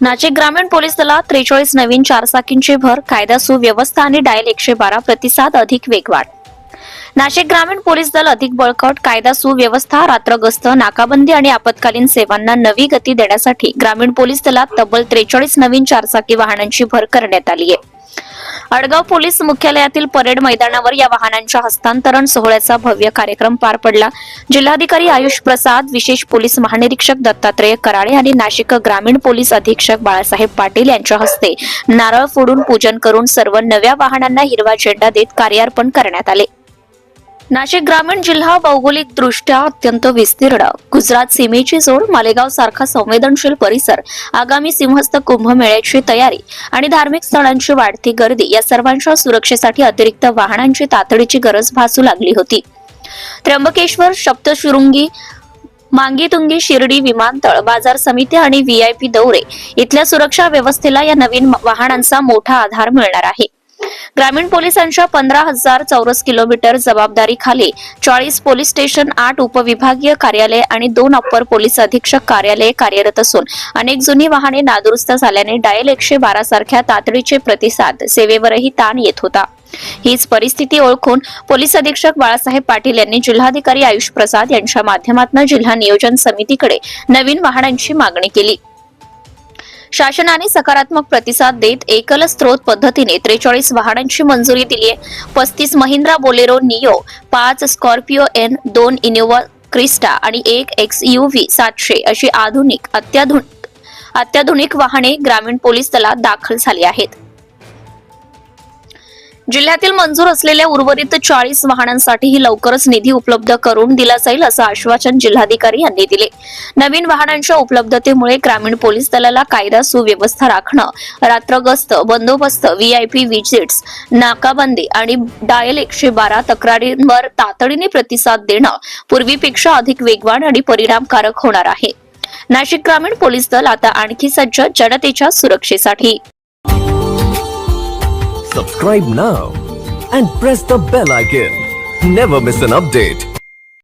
नाशिक ग्रामीण पोलीस दलात 43 नवीन चारचाकींची भर, कायदा सुव्यवस्था आणि डायल 112 प्रतिसाद अधिक वेगवान. नाशिक ग्रामीण पोलीस दल अधिक बळकट, कायदा सुव्यवस्था, रात्र गस्त, नाकाबंदी आणि आपत्कालीन सेवांना नवी गती देण्यासाठी ग्रामीण पोलीस दलात तब्बल 43 नवीन चारचाकी वाहनांची भर करण्यात आली आहे. अडगाव पोलीस मुख्यालयातील परेड मैदानावर या वाहनांच्या हस्तांतरण सोहळ्याचा भव्य कार्यक्रम पार पडला. जिल्हाधिकारी आयुष प्रसाद, विशेष पोलीस महानिरीक्षक दत्तात्रय कराळे आणि नाशिक ग्रामीण पोलीस अधीक्षक बाळासाहेब पाटील यांच्या हस्ते नारळ फोडून पूजन करून सर्व नव्या वाहनांना हिरवा झेंडा देत कार्यार्पण करण्यात आले. नाशिक ग्रामीण जिल्हा भौगोलिकदृष्ट्या अत्यंत विस्तीर्ण, गुजरात सीमेची जोड, मालेगाव सारखा संवेदनशील परिसर, आगामी सिंहस्थ कुंभमेळ्याची तयारी आणि धार्मिक स्थळांची वाढती गर्दी या सर्वांच्या सुरक्षेसाठी अतिरिक्त वाहनांची तातडीची गरज भासू लागली होती. त्र्यंबकेश्वर, सप्तशृंगी, मांगीतुंगी, शिर्डी विमानतळ, बाजार समिती आणि व्हीआयपी दौरे इथल्या सुरक्षा व्यवस्थेला या नवीन वाहनांचा मोठा आधार मिळणार आहे. ग्रामीण पोलिसांच्या 15,000 चौरस किलोमीटर जबाबदारीखाली 40 पोलीस स्टेशन, 8 उपविभागीय कार्यालय आणि 2 अप्पर पोलीस अधीक्षक कार्यालये कार्यरत असून अनेक जुनी वाहने नादुरुस्त झाल्याने डायल 112 सारख्या तातडीचे प्रतिसाद सेवेवरही ताण येत होता. हीच परिस्थिती ओळखून पोलीस अधीक्षक बाळासाहेब पाटील यांनी जिल्हाधिकारी आयुष प्रसाद यांच्या माध्यमातून जिल्हा नियोजन समितीकडे नवीन वाहनांची मागणी केली. शासनाने सकारात्मक प्रतिसाद देत एकल स्त्रोत पद्धतीने 43 वाहनांची मंजुरी दिली आहे. 35 महिंद्रा बोलेरो नियो, 5 स्कॉर्पिओ एन, 2 इनोव्हा क्रिस्टा आणि 1 XUV 700 अशी अत्याधुनिक वाहने ग्रामीण पोलीस दलात दाखल झाली आहेत. जिल्ह्यातील मंजूर असलेल्या उर्वरित 40 वाहनांसाठीही लवकरच निधी उपलब्ध करून दिला जाईल असं आश्वासन जिल्हाधिकारी यांनी दिले. नवीन वाहनांच्या उपलब्धतेमुळे ग्रामीण पोलीस दलाला कायदा सुव्यवस्था राखणं, रात्रगस्त, बंदोबस्त, व्हीआयपी व्हिजिट्स, नाकाबंदी आणि डायल 112 तक्रारींवर तातडीने प्रतिसाद देणं पूर्वीपेक्षा अधिक वेगवान आणि परिणामकारक होणार आहे. नाशिक ग्रामीण पोलीस दल आता आणखी सज्ज जनतेच्या सुरक्षेसाठी. Subscribe now and press the bell icon. Never miss an update.